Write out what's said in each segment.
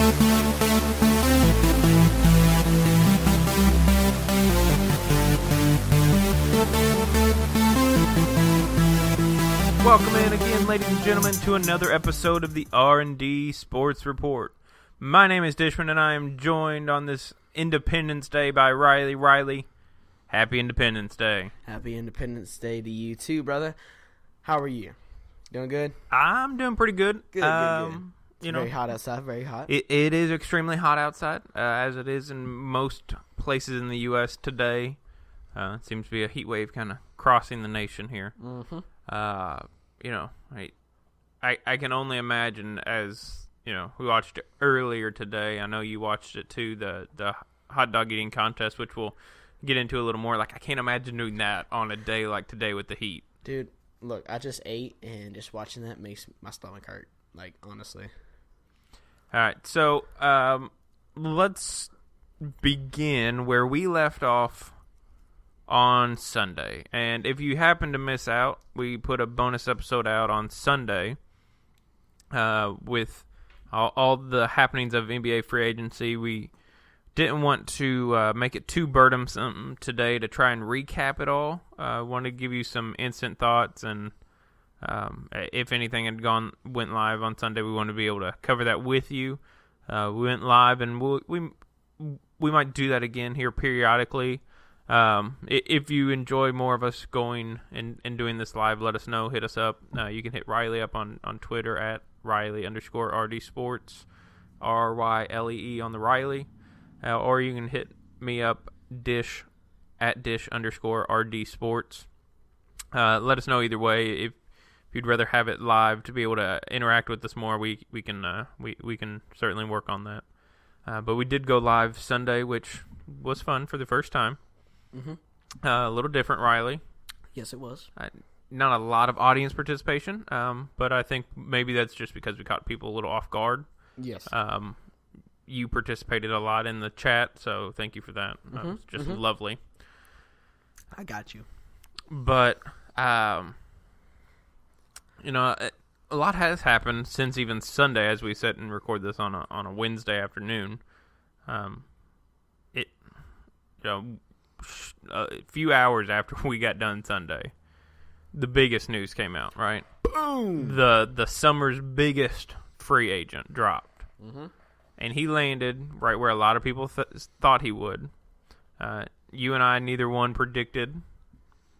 Welcome in again, ladies and gentlemen, to another episode of the R&D Sports Report. My name is Dishmond, and I am joined on this Independence Day by Rylee. Rylee, happy Independence Day. Happy Independence Day to you too, brother. How are you? Doing good? I'm doing pretty good. Good. It's very hot outside, very hot. It is extremely hot outside, as it is in most places in the U.S. today. It seems to be a heat wave kind of crossing the nation here. Mm-hmm. I can only imagine, as we watched it earlier today. I know you watched it too, the hot dog eating contest, which we'll get into a little more. Like, I can't imagine doing that on a day like today with the heat. Dude, look, I just ate, and just watching that makes my stomach hurt. Like, honestly. All right, so let's begin where we left off on Sunday. And if you happen to miss out, we put a bonus episode out on Sunday with all the happenings of NBA free agency. We didn't want to make it too burdensome today to try and recap it all. Wanted to give you some instant thoughts, and if anything went live on Sunday, we wanted to be able to cover that with you. We went live, and we might do that again here periodically. If you enjoy more of us going and doing this live, let us know. Hit us up. You can hit Rylee up on Twitter at Rylee_RD Sports, RYLEE on the Rylee, or you can hit me up Dish at Dish_RD Sports. Let us know either way. If you'd rather have it live to be able to interact with us more, we can certainly work on that. But we did go live Sunday, which was fun for the first time. Mm-hmm. A little different, Rylee. Yes, it was. Not a lot of audience participation, but I think maybe that's just because we caught people a little off guard. Yes. You participated a lot in the chat, so thank you for that. Mm-hmm. It was just lovely. I got you. But, a lot has happened since even Sunday, as we sit and record this on a Wednesday afternoon. A few hours after we got done Sunday, the biggest news came out, right? Boom! The summer's biggest free agent dropped. Mm-hmm. And he landed right where a lot of people thought he would. You and I, neither one predicted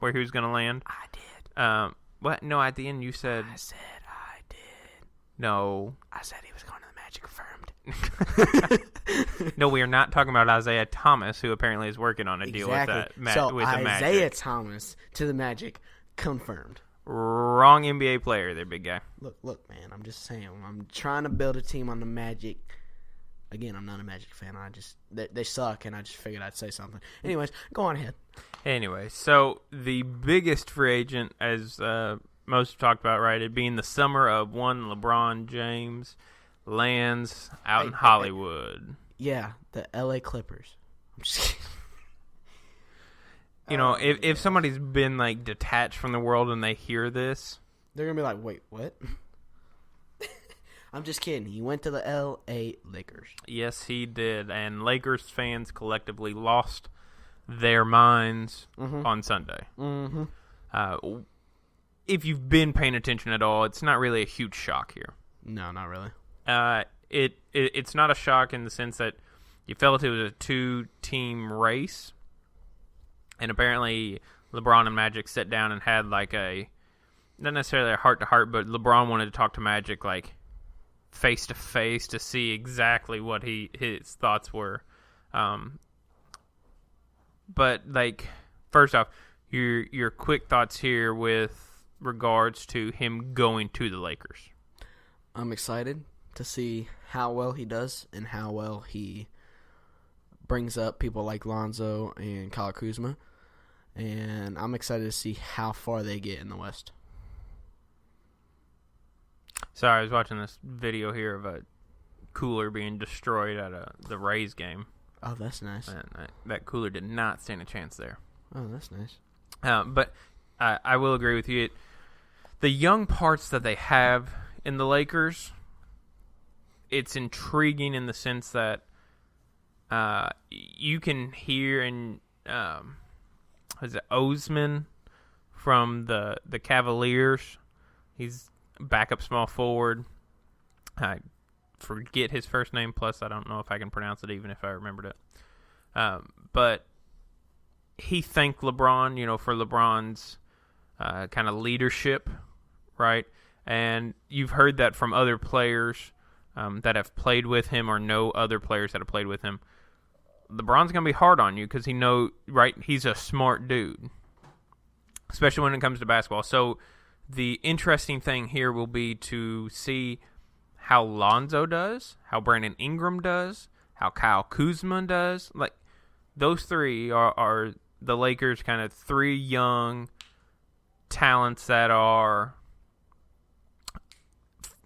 where he was going to land. I did. What? No, at the end you said... I said I did. No. I said he was going to the Magic Confirmed. No, we are not talking about Isaiah Thomas, who apparently is working on a deal with that. With the Magic. Isaiah Thomas to the Magic, confirmed. Wrong NBA player there, big guy. Look, man, I'm just saying. I'm trying to build a team on the Magic. Again, I'm not a Magic fan. They suck, and I just figured I'd say something. Anyways, go on ahead. Anyway, so the biggest free agent, as most have talked about, right, it being the summer of one LeBron James, lands out in Hollywood. Yeah, the LA Clippers. I'm just kidding. If somebody's been like detached from the world and they hear this, they're gonna be like, "Wait, what?" I'm just kidding. He went to the LA Lakers. Yes, he did, and Lakers fans collectively lost their minds on Sunday. Mm-hmm. If you've been paying attention at all, it's not really a huge shock here. No, not really. It's not a shock in the sense that you felt it was a two-team race, and apparently LeBron and Magic sat down and had like not necessarily a heart-to-heart, but LeBron wanted to talk to Magic like face-to-face to see exactly what his thoughts were. But like, first off, your quick thoughts here with regards to him going to the Lakers. I'm excited to see how well he does and how well he brings up people like Lonzo and Kyle Kuzma. And I'm excited to see how far they get in the West. Sorry, I was watching this video here of a cooler being destroyed at the Rays game. Oh, that's nice. And that cooler did not stand a chance there. Oh, that's nice. But I will agree with you. The young parts that they have in the Lakers, it's intriguing in the sense that you can hear in is it Osman from the Cavaliers? He's backup small forward. I forget his first name. Plus, I don't know if I can pronounce it, even if I remembered it. But he thanked LeBron, for LeBron's kind of leadership, right? And you've heard that from other players that have played with him or know other players that have played with him. LeBron's going to be hard on you because he's a smart dude, especially when it comes to basketball. So the interesting thing here will be to see how Lonzo does, how Brandon Ingram does, how Kyle Kuzma does. Like, those three are the Lakers' kind of three young talents that are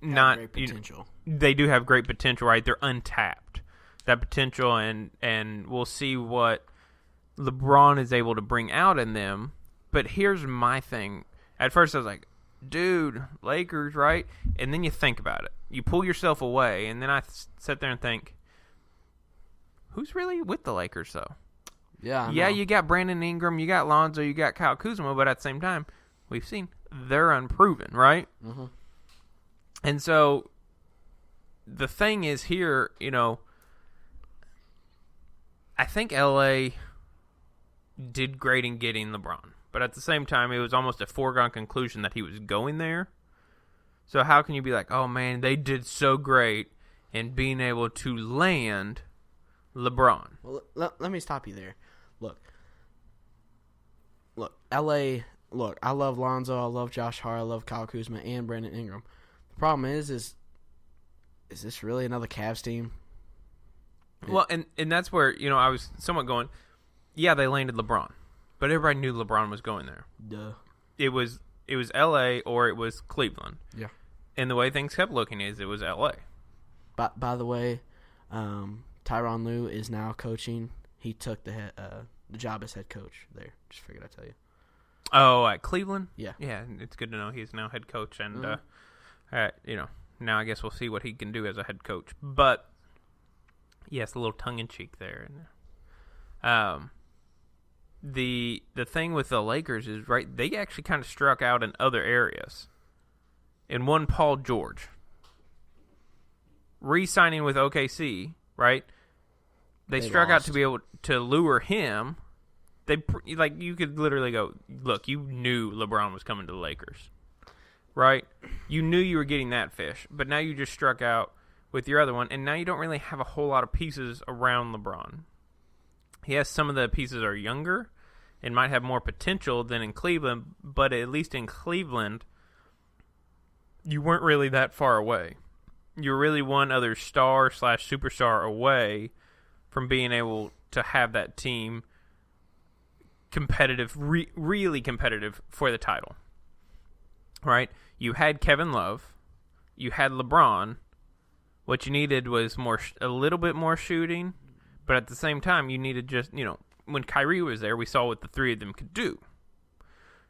not great potential. They do have great potential, right? They're untapped. That potential, and we'll see what LeBron is able to bring out in them. But here's my thing. At first I was like, dude, Lakers, right? And then you think about it. You pull yourself away, and then I sit there and think, who's really with the Lakers, though? Yeah, you got Brandon Ingram, you got Lonzo, you got Kyle Kuzma, but at the same time, we've seen they're unproven, right? Mm-hmm. And so the thing is here, I think LA did great in getting LeBron. But at the same time, it was almost a foregone conclusion that he was going there. So how can you be like, oh, man, they did so great in being able to land LeBron? Well, let me stop you there. Look, LA, I love Lonzo, I love Josh Hart, I love Kyle Kuzma, and Brandon Ingram. The problem is this really another Cavs team? Well, and that's where, I was somewhat going, yeah, they landed LeBron. But everybody knew LeBron was going there. Duh. It was L.A. or it was Cleveland. Yeah. And the way things kept looking is it was L.A. By the way, Tyronn Lue is now coaching. He took the job as head coach there. Just figured I'd tell you. Oh, at Cleveland? Yeah. Yeah, it's good to know he's now head coach. And, now I guess we'll see what he can do as a head coach. But, yes, a little tongue-in-cheek there. The thing with the Lakers is, right, they actually kind of struck out in other areas. In one, Paul George. Re-signing with OKC, right? They struck out to be able to lure him. You could literally go, look, you knew LeBron was coming to the Lakers, right? You knew you were getting that fish, but now you just struck out with your other one, and now you don't really have a whole lot of pieces around LeBron. Yes, some of the pieces are younger and might have more potential than in Cleveland, but at least in Cleveland, you weren't really that far away. You were really one other star/superstar away from being able to have that team competitive, really competitive for the title. Right? You had Kevin Love. You had LeBron. What you needed was a little bit more shooting, but at the same time, you needed just, when Kyrie was there, we saw what the three of them could do.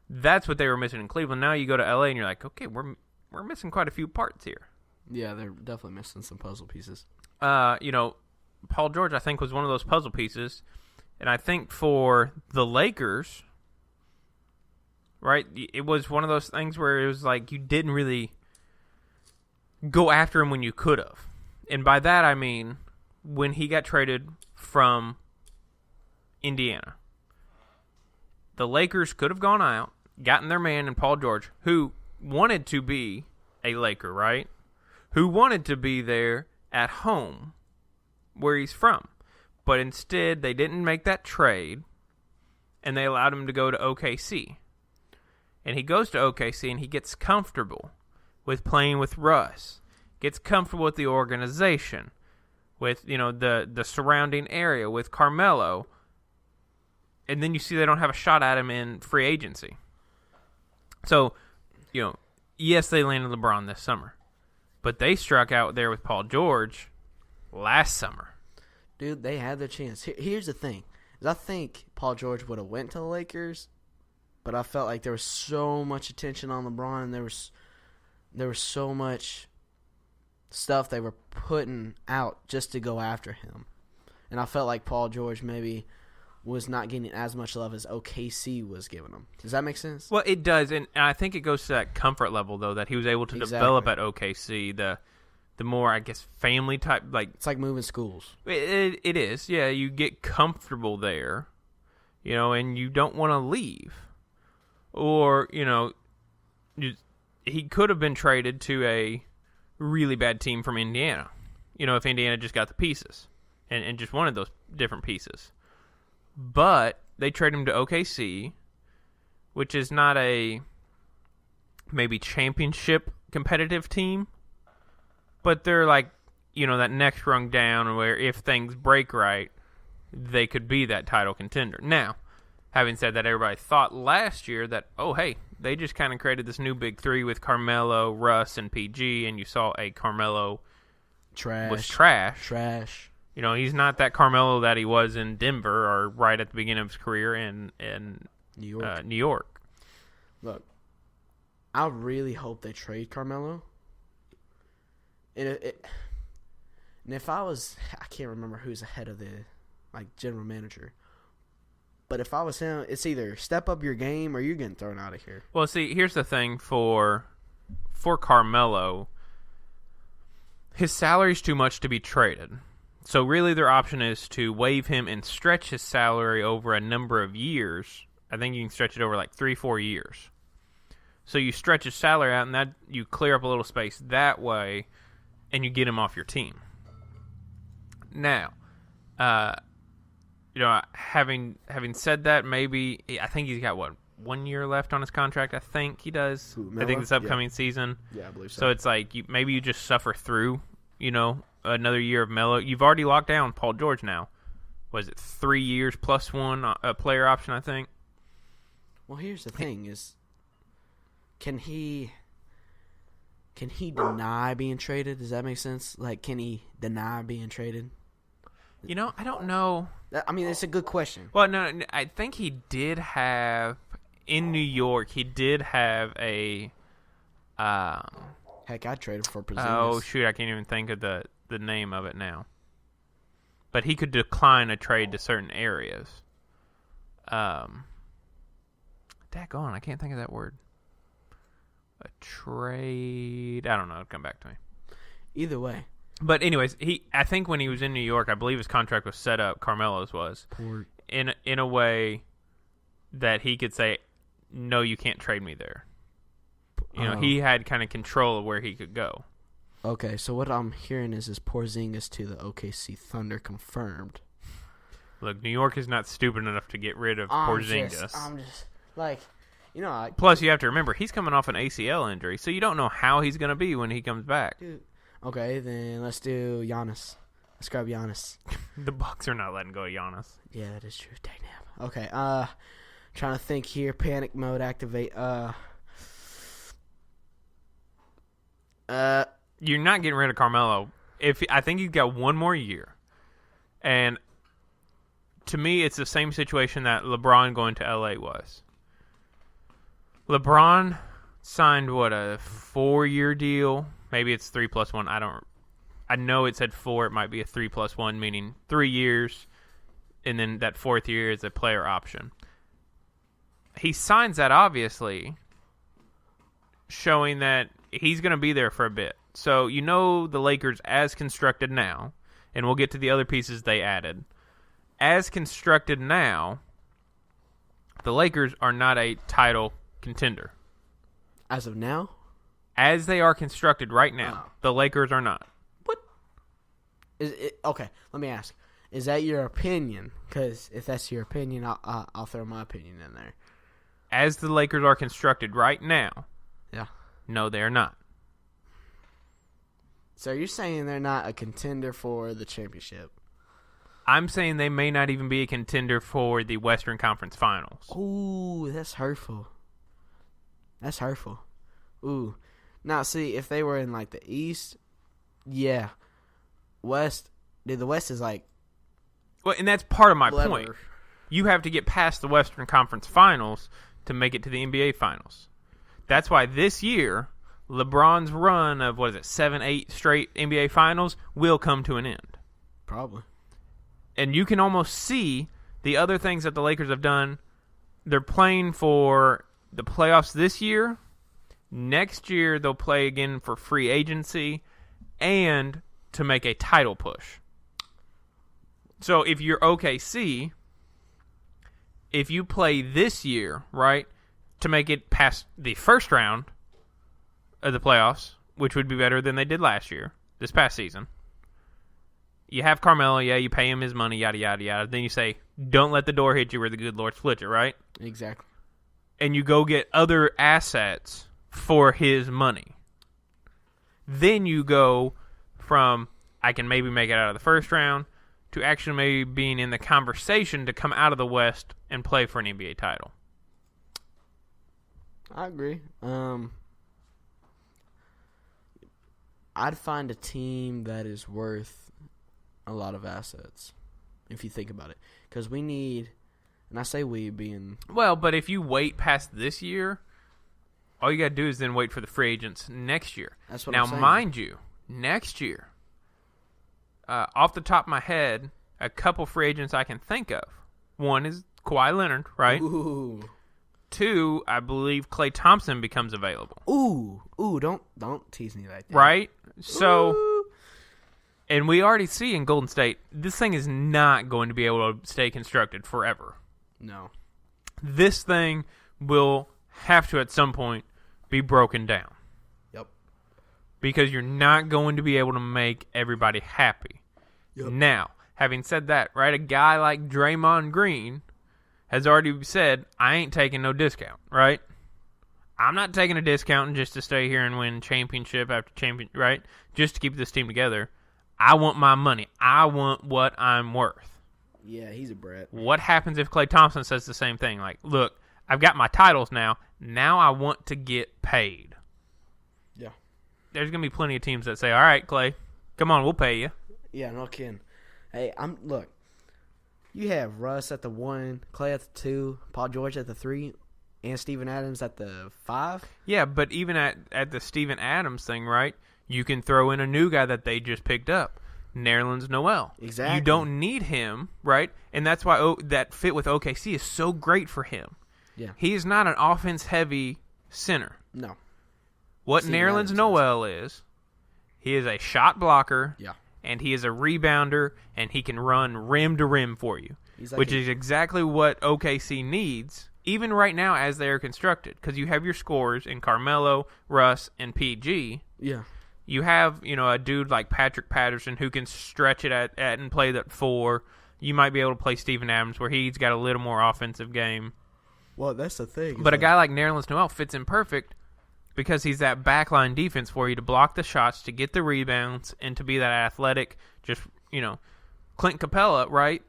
That's what they were missing in Cleveland. Now you go to LA and you're like, okay, we're missing quite a few parts here. Yeah, they're definitely missing some puzzle pieces. Paul George, I think, was one of those puzzle pieces. And I think for the Lakers, right, it was one of those things where it was like you didn't really go after him when you could have. And by that, I mean when he got traded from Indiana. The Lakers could have gone out, gotten their man in Paul George, who wanted to be a Laker, right? Who wanted to be there at home where he's from. But instead, they didn't make that trade, and they allowed him to go to OKC. And he goes to OKC, and he gets comfortable with playing with Russ, gets comfortable with the organization, with, the surrounding area, with Carmelo. And then you see they don't have a shot at him in free agency. So, yes, they landed LeBron this summer. But they struck out there with Paul George last summer. Dude, they had their chance. Here's the thing. Is I think Paul George would have went to the Lakers, but I felt like there was so much attention on LeBron, and there was so much stuff they were putting out just to go after him. And I felt like Paul George maybe was not getting as much love as OKC was giving him. Does that make sense? Well, it does, and I think it goes to that comfort level, though, that he was able to develop at OKC, the more, I guess, family type. Like it's like moving schools. It is, yeah. You get comfortable there, and you don't want to leave. Or, he could have been traded to a really bad team from Indiana, if Indiana just got the pieces and just wanted those different pieces. But they trade him to OKC, which is not a maybe championship competitive team, but they're like, that next rung down where if things break right, they could be that title contender. Now, having said that, everybody thought last year that, oh, hey, they just kind of created this new big three with Carmelo, Russ, and PG, and you saw a Carmelo was trash. He's not that Carmelo that he was in Denver or right at the beginning of his career in New York. Look, I really hope they trade Carmelo. And if I can't remember who's ahead of the general manager. But if I was him, it's either step up your game or you're getting thrown out of here. Well, see, here's the thing for Carmelo. His salary's too much to be traded. So really their option is to waive him and stretch his salary over a number of years. I think you can stretch it over 3-4 years. So you stretch his salary out and that you clear up a little space that way and you get him off your team. Now, having said that, maybe I think he's got 1 year left on his contract. I think he does. Who, I think this upcoming season. Yeah, I believe so. So it's like maybe you just suffer through, another year of Melo. You've already locked down Paul George now. Was it 3 years plus one a player option? I think. Well, here's the thing: is can he deny being traded? Does that make sense? Can he deny being traded? I don't know. I mean, it's a good question. Well, no, I think he did have in New York. He did have a. Heck, I'd trade him for Porzingis. Oh shoot, I can't even think of the name of it now. But he could decline a trade to certain areas. Daggone, I can't think of that word. A trade. I don't know. It'll come back to me. Either way. But anyways, I think when he was in New York, I believe his contract was set up, Carmelo's was, in a way that he could say, no, you can't trade me there. He had kind of control of where he could go. Okay, so what I'm hearing is Porzingis to the OKC Thunder confirmed. Look, New York is not stupid enough to get rid of Porzingis. I'm just Plus, you have to remember, he's coming off an ACL injury, so you don't know how he's going to be when he comes back. Dude. Okay, then let's do Giannis. Let's grab Giannis. The Bucks are not letting go of Giannis. Yeah, that is true. Damn. Okay, trying to think here. Panic mode activate. You're not getting rid of Carmelo. I think he's got 1 more year. And to me, it's the same situation that LeBron going to LA was. LeBron signed, a 4-year deal? Maybe it's 3+1. I know it said 4. It might be a 3+1, meaning 3 years. And then that 4th year is a player option. He signs that, obviously, showing that he's going to be there for a bit. So, the Lakers as constructed now, and we'll get to the other pieces they added. As constructed now, the Lakers are not a title contender. As of now? As they are constructed right now, the Lakers are not. What? Okay, let me ask. Is that your opinion? Because if that's your opinion, I'll throw my opinion in there. As the Lakers are constructed right now, yeah. No, they're not. So you're saying they're not a contender for the championship? I'm saying they may not even be a contender for the Western Conference Finals. Ooh, that's hurtful. Ooh. Now, see, if they were in, the East, yeah. West, dude, the West is, Well, and that's part of my clever. point. You have to get past the Western Conference Finals to make it to the NBA Finals. That's why this year, LeBron's run of, 7, 8 straight NBA Finals will come to an end. Probably. And you can almost see the other things that the Lakers have done. They're playing for the playoffs this year. Next year, they'll play again for free agency and to make a title push. So if you're OKC, if you play this year, right, to make it past the first round of the playoffs, which would be better than they did last year, this past season, you have Carmelo, yeah, you pay him his money, yada, yada, yada. Then you say, don't let the door hit you where the good Lord split you, right? Exactly. And you go get other assets for his money. Then you go from, I can maybe make it out of the first round, to actually maybe being in the conversation to come out of the West and play for an NBA title. I agree. I'd find a team that is worth a lot of assets, if you think about it. Because we need, and I say we being... Well, but if you wait past this year, all you got to do is then wait for the free agents next year. That's what now, I'm saying. mind you, next year, off the top of my head, a couple free agents I can think of. One is Kawhi Leonard, right? Ooh. 2, I believe Klay Thompson becomes available. Ooh, don't tease me like that. Right? So, Ooh. and we already see in Golden State, this thing is not going to be able to stay constructed forever. No. This thing will have to, at some point, be broken down. Yep. Because you're not going to be able to make everybody happy. Yep. Now, having said that, right, a guy like Draymond Green has already said, I ain't taking no discount, right? I'm not taking a discount just to stay here and win championship after championship, right? Just to keep this team together. I want my money. I want what I'm worth. Yeah, he's a brat. What happens if Klay Thompson says the same thing? Like, look, I've got my titles now. Now I want to get paid. Yeah. There's going to be plenty of teams that say, all right, Klay, come on, we'll pay you. Yeah, no kidding. Hey, look. You have Russ at the 1, Klay at the 2, Paul George at the 3, and Steven Adams at the 5. Yeah, but even at the Steven Adams thing, right, you can throw in a new guy that they just picked up, Nerlens Noel. Exactly. You don't need him, right? And that's why that fit with OKC is so great for him. Yeah. He is not an offense-heavy center. No. What Steven Nerlens Adams Noel is, he is a shot blocker. Yeah. And he is a rebounder, and he can run rim to rim for you, Like which is exactly what OKC needs, even right now as they are constructed. Because you have your scorers in Carmelo, Russ, and PG. Yeah. You have, a dude like Patrick Patterson who can stretch it at and play that 4. You might be able to play Steven Adams where he's got a little more offensive game. Well, that's the thing. But a guy like Nerlens Noel fits in perfect because he's that backline defense for you to block the shots, to get the rebounds, and to be that athletic, just, Clint Capella, right,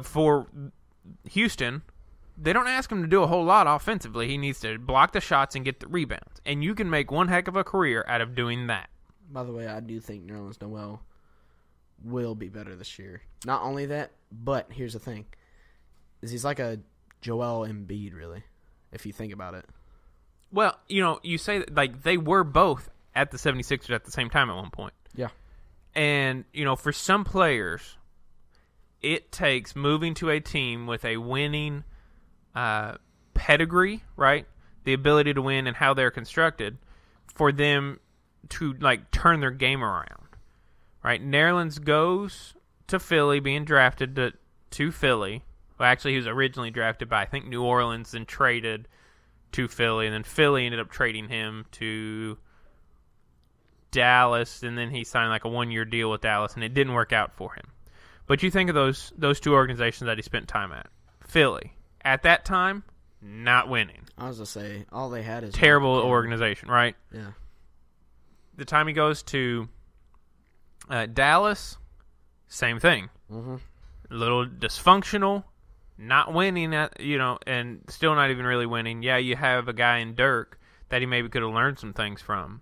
for Houston, they don't ask him to do a whole lot offensively. He needs to block the shots and get the rebounds. And you can make one heck of a career out of doing that. By the way, I do think Nerlens Noel will be better this year. Not only that, but here's the thing. He's like a Joel Embiid, really, if you think about it. Well, you say that, like, they were both at the 76ers at the same time at one point. Yeah. And, for some players, it takes moving to a team with a winning pedigree, right? The ability to win and how they're constructed for them to, like, turn their game around, right? Nerlens goes to Philly, being drafted to Philly. Well, actually, he was originally drafted by, I think, New Orleans and traded to Philly, and then Philly ended up trading him to Dallas, and then he signed like a 1-year deal with Dallas, and it didn't work out for him. But you think of those two organizations that he spent time at. Philly, at that time, not winning. I was going to say, all they had is... Terrible organization, right? Yeah. The time he goes to Dallas, same thing. Mm-hmm. A little dysfunctional. Not winning, and still not even really winning. Yeah, you have a guy in Dirk that he maybe could have learned some things from.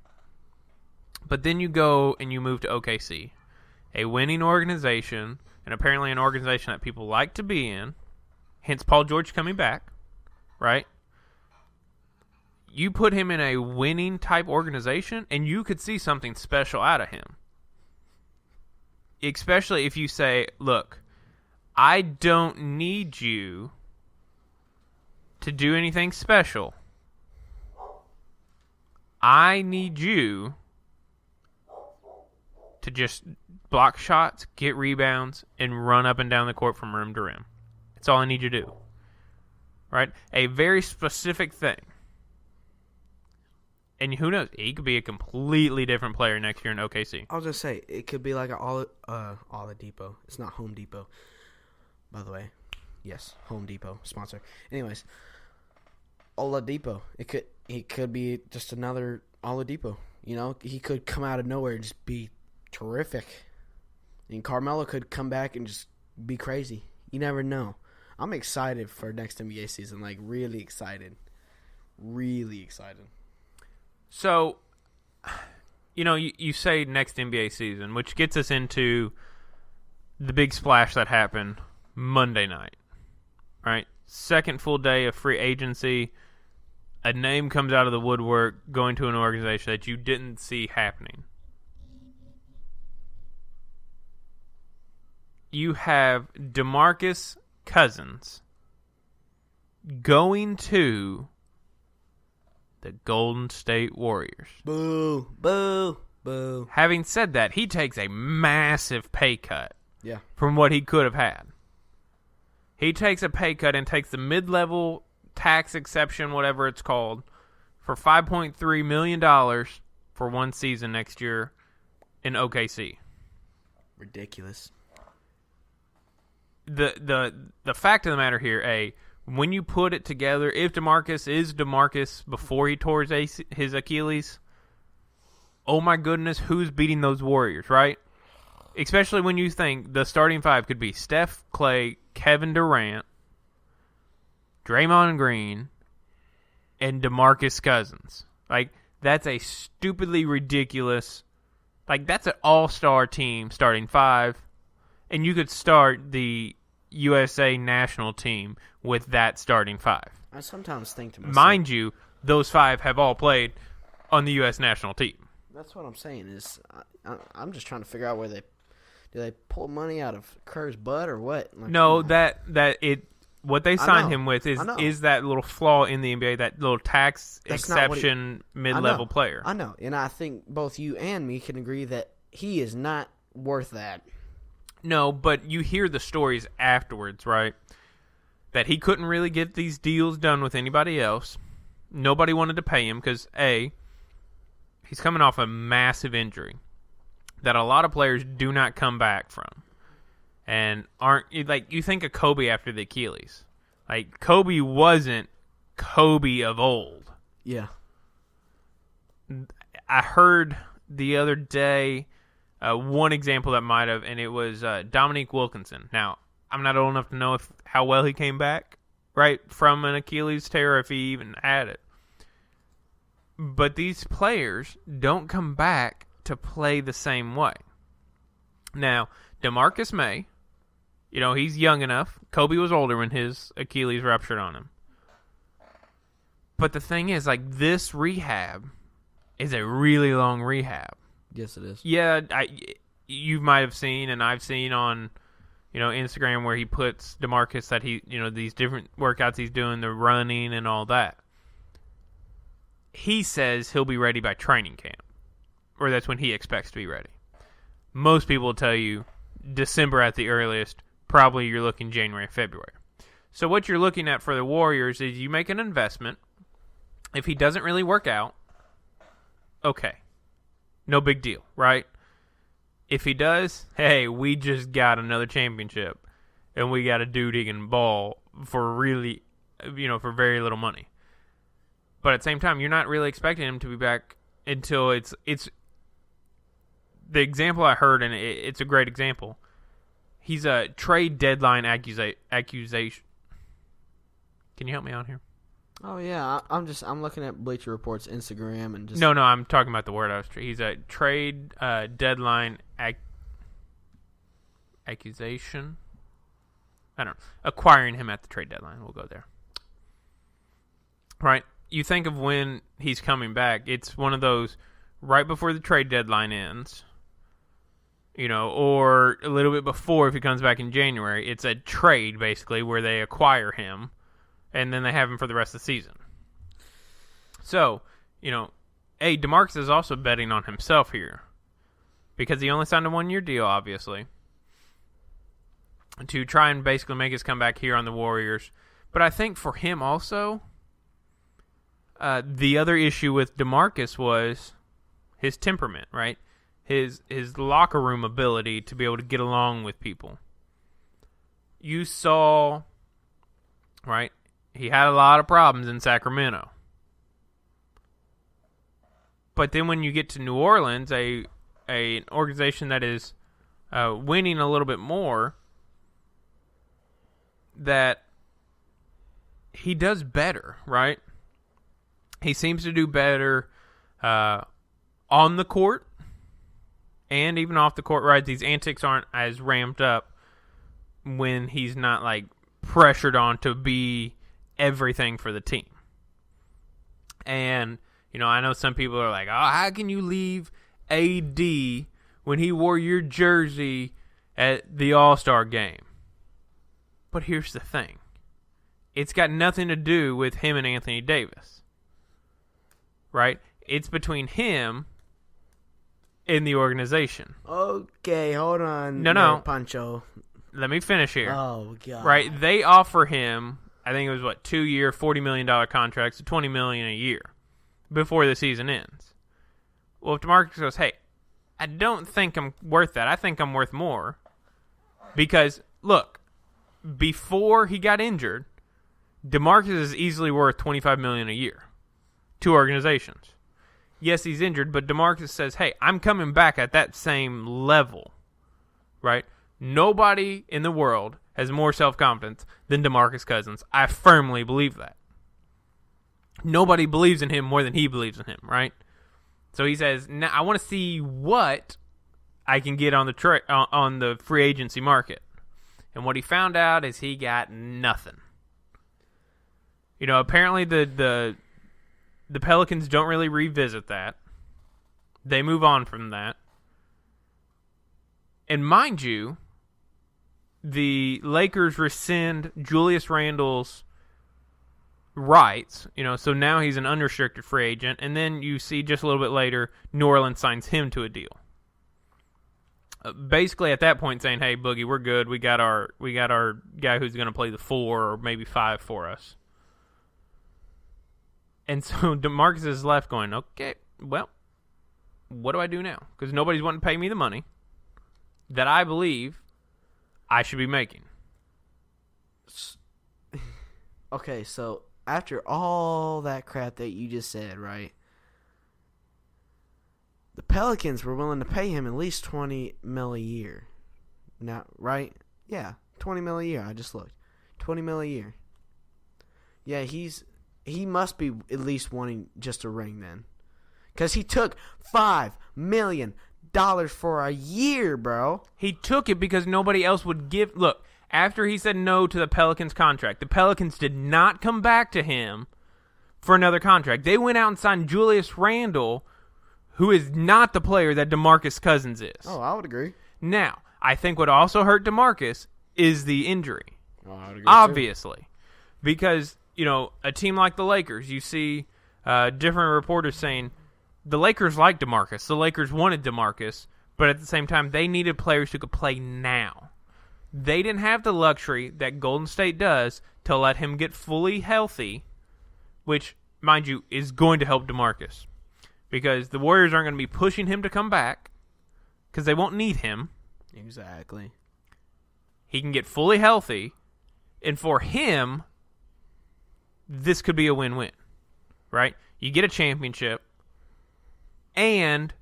But then you go and you move to OKC, a winning organization, and apparently an organization that people like to be in, hence Paul George coming back, right? you put him in a winning type organization, and you could see something special out of him. Especially if you say, look, I don't need you to do anything special. I need you to just block shots, get rebounds, and run up and down the court from rim to rim. That's all I need you to do. Right? A very specific thing. And who knows? He could be a completely different player next year in OKC. I was going to say, it could be like an Oladipo. It's not Home Depot, by the way. Yes, Home Depot sponsor. Anyways, Oladipo. It could be just another Oladipo. You know, he could come out of nowhere and just be terrific. And Carmelo could come back and just be crazy. You never know. I'm excited for next NBA season. Like, really excited. Really excited. So, you know, you say next NBA season, which gets us into the big splash that happened Monday night, right? Second full day of free agency. A name comes out of the woodwork going to an organization that you didn't see happening. You have DeMarcus Cousins going to the Golden State Warriors. Boo, boo, boo. Having said that, he takes a massive pay cut from what he could have had. He takes a pay cut and takes the mid-level tax exception, whatever it's called, for $5.3 million for one season next year in OKC. Ridiculous. The fact of the matter here, when you put it together, if DeMarcus is DeMarcus before he tore his Achilles, oh my goodness, who's beating those Warriors, right? Especially when you think the starting five could be Steph, Clay, Kevin Durant, Draymond Green, and DeMarcus Cousins. Like, that's a stupidly ridiculous, like, that's an all-star team starting five, and you could start the USA national team with that starting five. I sometimes think to myself, mind you, those five have all played on the U.S. national team. That's what I'm saying. Is I'm just trying to figure out where do they pull money out of Kerr's butt or what? Like, no, what they signed him with is that little flaw in the NBA, that little tax exception mid-level player. I know, and I think both you and me can agree that he is not worth that. No, but you hear the stories afterwards, right? That he couldn't really get these deals done with anybody else. Nobody wanted to pay him because, A, he's coming off a massive injury that a lot of players do not come back from. And aren't, like, you think of Kobe after the Achilles. Like, Kobe wasn't Kobe of old. Yeah. I heard the other day one example that might have, and it was Dominique Wilkinson. Now, I'm not old enough to know how well he came back, right, from an Achilles tear, if he even had it. But these players don't come back to play the same way. Now, DeMarcus May, you know, he's young enough. Kobe was older when his Achilles ruptured on him. But the thing is, like, this rehab is a really long rehab. Yes, it is. Yeah, you might have seen, and I've seen on, you know, Instagram where he puts DeMarcus that he, you know, these different workouts he's doing, the running and all that. He says he'll be ready by training camp, or that's when he expects to be ready. Most people will tell you December at the earliest. Probably you're looking January, February. So what you're looking at for the Warriors is you make an investment. If he doesn't really work out, okay. No big deal, right? If he does, hey, we just got another championship, and we got a dude who can ball for really, you know, for very little money. But at the same time, you're not really expecting him to be back until it's the example I heard, and it's a great example. He's a trade deadline accusation. Can you help me out here? Oh yeah, I'm looking at Bleacher Report's Instagram and just No, I'm talking about the word I was. He's a trade deadline accusation. I don't know. Acquiring him at the trade deadline. We'll go there. Right. you think of when he's coming back, it's one of those right before the trade deadline ends, or a little bit before if he comes back in January. It's a trade, basically, where they acquire him, and then they have him for the rest of the season. So, DeMarcus is also betting on himself here because he only signed a 1-year deal, obviously, to try and basically make his comeback here on the Warriors. But I think for him also, the other issue with DeMarcus was his temperament, right? His locker room ability to be able to get along with people. You saw, right? He had a lot of problems in Sacramento. But then when you get to New Orleans, an organization that is winning a little bit more, that he does better, right? He seems to do better on the court and even off the court, right? These antics aren't as ramped up when he's not like pressured on to be everything for the team. And, I know some people are like, oh, how can you leave AD when he wore your jersey at the All-Star game? But here's the thing. It's got nothing to do with him and Anthony Davis, right? It's between him and the organization. Okay, hold on. No. Pancho. Let me finish here. Oh, God. Right? They offer him, I think it was, 2-year, $40 million contracts, so $20 million a year before the season ends. Well, if DeMarcus goes, hey, I don't think I'm worth that. I think I'm worth more. Because, look, before he got injured, DeMarcus is easily worth $25 million a year to organizations. Yes, he's injured, but DeMarcus says, hey, I'm coming back at that same level, right? Nobody in the world has more self-confidence than DeMarcus Cousins. I firmly believe that. Nobody believes in him more than he believes in him, right? So he says, now I want to see what I can get on the on the free agency market. And what he found out is he got nothing. Apparently the Pelicans don't really revisit that. They move on from that. And mind you, the Lakers rescind Julius Randle's rights, so now he's an unrestricted free agent. And then you see just a little bit later, New Orleans signs him to a deal. Basically at that point saying, hey, Boogie, we're good. We got our guy who's going to play the 4 or maybe 5 for us. And so DeMarcus is left going, okay, well, what do I do now? Because nobody's wanting to pay me the money that I believe I should be making. Okay, so after all that crap that you just said, right? The Pelicans were willing to pay him at least $20 million a year. Now, right? Yeah, $20 million a year. I just looked. $20 million a year. Yeah, he must be at least wanting just a ring then. Because he took $5 million for a year, bro. He took it because nobody else would give. Look, after he said no to the Pelicans contract, the Pelicans did not come back to him for another contract. They went out and signed Julius Randle, who is not the player that DeMarcus Cousins is. Oh, I would agree. Now, I think what also hurt DeMarcus is the injury. Oh, I would agree obviously. Too. Because, a team like the Lakers, you see different reporters saying the Lakers liked DeMarcus. The Lakers wanted DeMarcus, but at the same time, they needed players who could play now. They didn't have the luxury that Golden State does to let him get fully healthy, which, mind you, is going to help DeMarcus. Because the Warriors aren't going to be pushing him to come back because they won't need him. Exactly. He can get fully healthy, and for him, this could be a win-win, right? You get a championship, and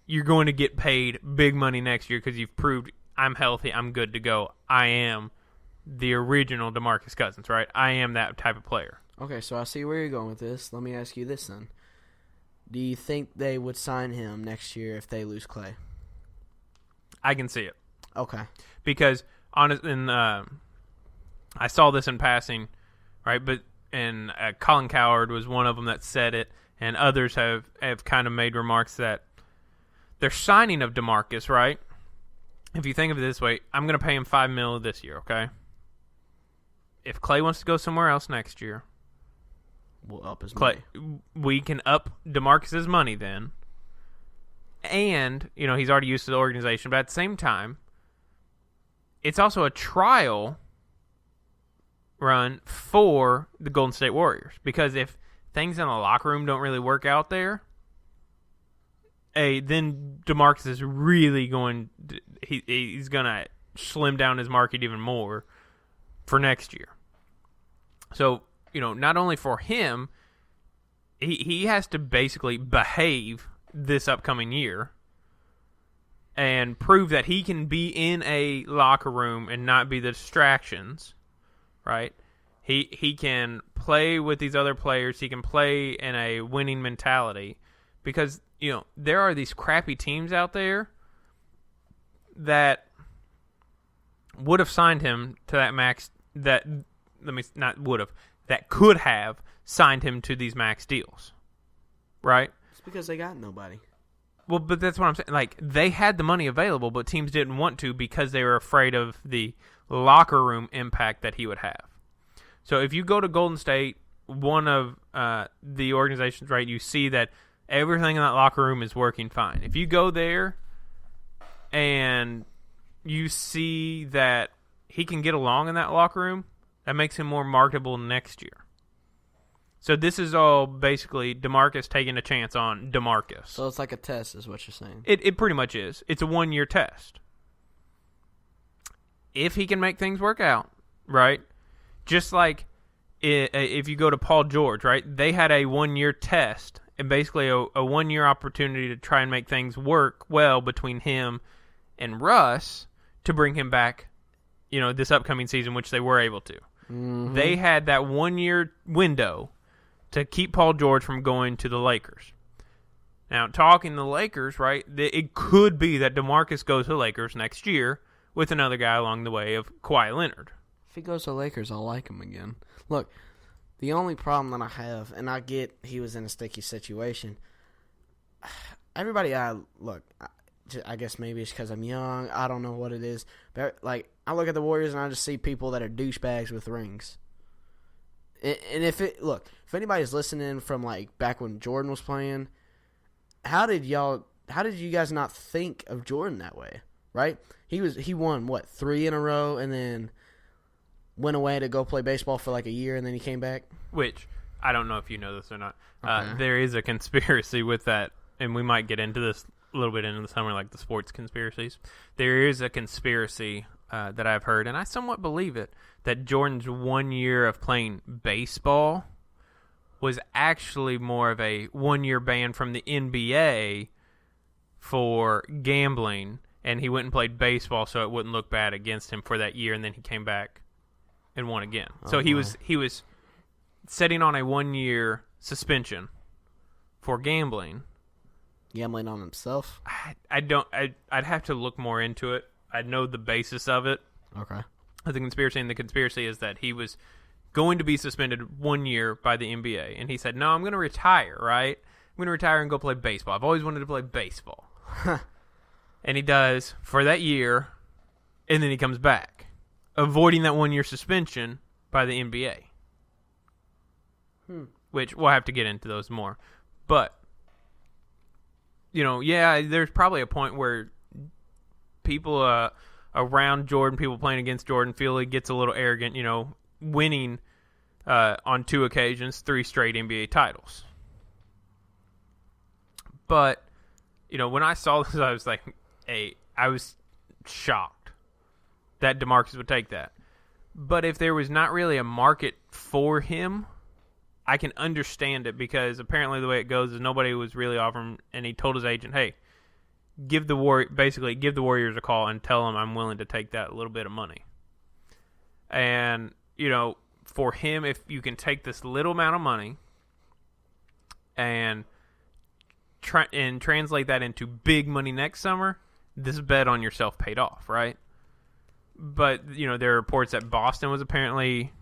you're going to get paid big money next year because you've proved I'm healthy, I'm good to go. I am the original DeMarcus Cousins, right? I am that type of player. Okay, so I see where you're going with this. Let me ask you this then. Do you think they would sign him next year if they lose Clay? I can see it. Okay. Because I saw this in passing, right? But and Colin Cowherd was one of them that said it, and others have kind of made remarks that their signing of DeMarcus, right? If you think of it this way, I'm going to pay him $5 million this year, okay? If Clay wants to go somewhere else next year, we'll up his money. We can up DeMarcus's money then. And, he's already used to the organization, but at the same time, it's also a trial run for the Golden State Warriors. Because if things in the locker room don't really work out there, then DeMarcus is really going to, he's going to slim down his market even more for next year. So, not only for him, he has to basically behave this upcoming year and prove that he can be in a locker room and not be the distractions, right? He can play with these other players. He can play in a winning mentality because, there are these crappy teams out there that would have signed him to that max, that could have signed him to these max deals, right? It's because they got nobody. Well, but that's what I'm saying. Like, they had the money available, but teams didn't want to because they were afraid of the locker room impact that he would have. So if you go to Golden State, one of the organizations, right, you see that everything in that locker room is working fine. If you go there and you see that he can get along in that locker room, that makes him more marketable next year. So this is all basically DeMarcus taking a chance on DeMarcus. So it's like a test is what you're saying. It pretty much is. It's a 1-year test. If he can make things work out, right? Just like if you go to Paul George, right? They had a 1-year test and basically a 1-year opportunity to try and make things work well between him and Russ to bring him back, this upcoming season, which they were able to. Mm-hmm. They had that 1-year window to keep Paul George from going to the Lakers. Now, talking the Lakers, right, it could be that DeMarcus goes to the Lakers next year with another guy along the way of Kawhi Leonard. If he goes to the Lakers, I'll like him again. Look, the only problem that I have, and I get he was in a sticky situation, everybody I guess maybe it's because I'm young, I don't know what it is, but I look at the Warriors and I just see people that are douchebags with rings. And if anybody's listening from back when Jordan was playing, how did you guys not think of Jordan that way, right? He won 3 in a row and then went away to go play baseball for a year and then he came back. Which I don't know if you know this or not. Okay. There is a conspiracy with that, and we might get into this a little bit into the summer, like the sports conspiracies. There is a conspiracy that I've heard, and I somewhat believe it, that Jordan's 1 year of playing baseball was actually more of a 1-year ban from the NBA for gambling, and he went and played baseball so it wouldn't look bad against him for that year, and then he came back and won again. So he was setting on a 1-year suspension for gambling. Gambling on himself? I'd have to look more into it. I know the basis of it. Okay. The conspiracy is that he was going to be suspended 1 year by the NBA, and he said, "No, I'm going to retire. Right? I'm going to retire and go play baseball. I've always wanted to play baseball." And he does for that year, and then he comes back, avoiding that 1-year suspension by the NBA. Which we'll have to get into those more, but there's probably a point where people around Jordan, people playing against Jordan, feel he gets a little arrogant, winning on 2 occasions, 3 straight NBA titles. But, when I saw this, I was like, I was shocked that DeMarcus would take that. But if there was not really a market for him, I can understand it, because apparently the way it goes is nobody was really offering, and he told his agent, "Hey, give the Warriors a call and tell them I'm willing to take that little bit of money." And for him, if you can take this little amount of money and translate that into big money next summer, this bet on yourself paid off, right? But there are reports that Boston was apparently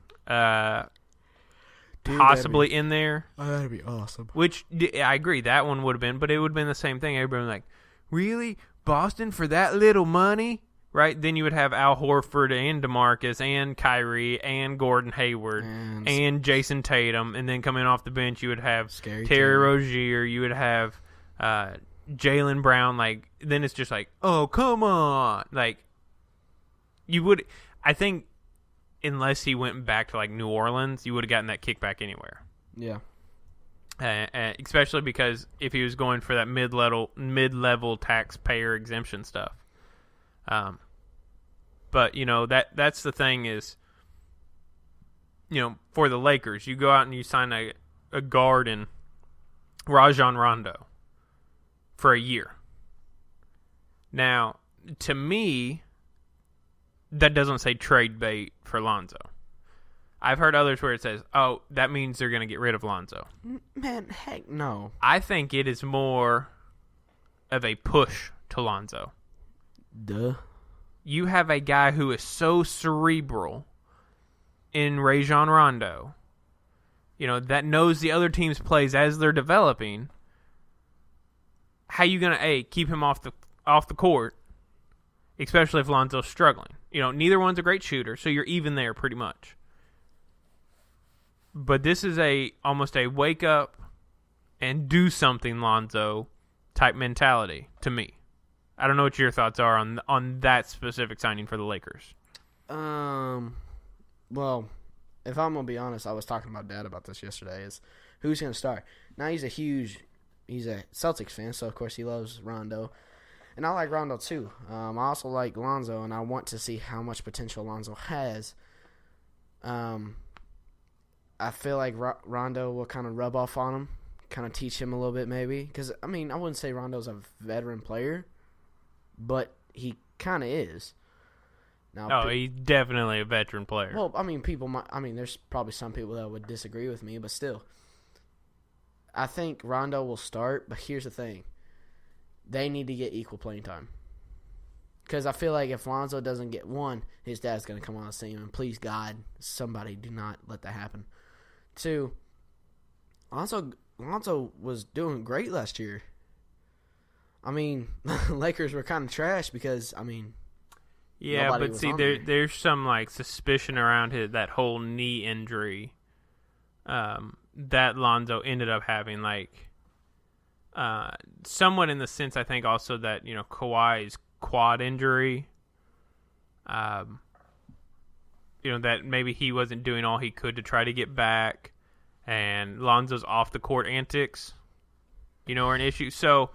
possibly in there. Oh, that'd be awesome. Which, I agree, that one would have been, but it would have been the same thing. Everybody was like, really? Boston for that little money? Right? Then you would have Al Horford and DeMarcus and Kyrie and Gordon Hayward and Jason Tatum. And then coming off the bench, you would have Terry Rozier. You would have Jaylen Brown. Like, then it's just like, oh, come on. Like, you would, I think, unless he went back to, like, New Orleans, you would have gotten that kickback anywhere. Yeah. Especially because if he was going for that mid-level taxpayer exemption stuff. But, you know, that's the thing is, you know, for the Lakers, you go out and you sign a guard in Rajon Rondo for a year. Now, to me, that doesn't say trade bait for Lonzo. I've heard others where it says, oh, that means they're going to get rid of Lonzo. Man, heck no. I think it is more of a push to Lonzo. Duh. You have a guy who is so cerebral in Rajon Rondo, you know, that knows the other team's plays as they're developing. How you going to, keep him off the court, especially if Lonzo's struggling? You know, neither one's a great shooter, so you're even there pretty much. But this is almost a wake up and do something Lonzo type mentality to me. I don't know what your thoughts are on that specific signing for the Lakers. Well, if I'm gonna be honest, I was talking to my dad about this yesterday. Is who's gonna start? Now he's a Celtics fan, so of course he loves Rondo, and I like Rondo too. I also like Lonzo, and I want to see how much potential Lonzo has. I feel like Rondo will kind of rub off on him, kind of teach him a little bit maybe. Because, I mean, I wouldn't say Rondo's a veteran player, but he kind of is. Now, he's definitely a veteran player. Well, I mean, there's probably some people that would disagree with me, but still. I think Rondo will start, but here's the thing. They need to get equal playing time. Because I feel like if Lonzo doesn't get one, his dad's going to come on the scene, and please, God, somebody do not let that happen. Two, Lonzo was doing great last year. I mean, Lakers were kind of trash because, I mean, yeah, but see, there's some like suspicion around that whole knee injury that Lonzo ended up having, like somewhat in the sense, I think, also that, you know, Kawhi's quad injury, you know, that maybe he wasn't doing all he could to try to get back, and Lonzo's off the court antics, you know, are an issue. So,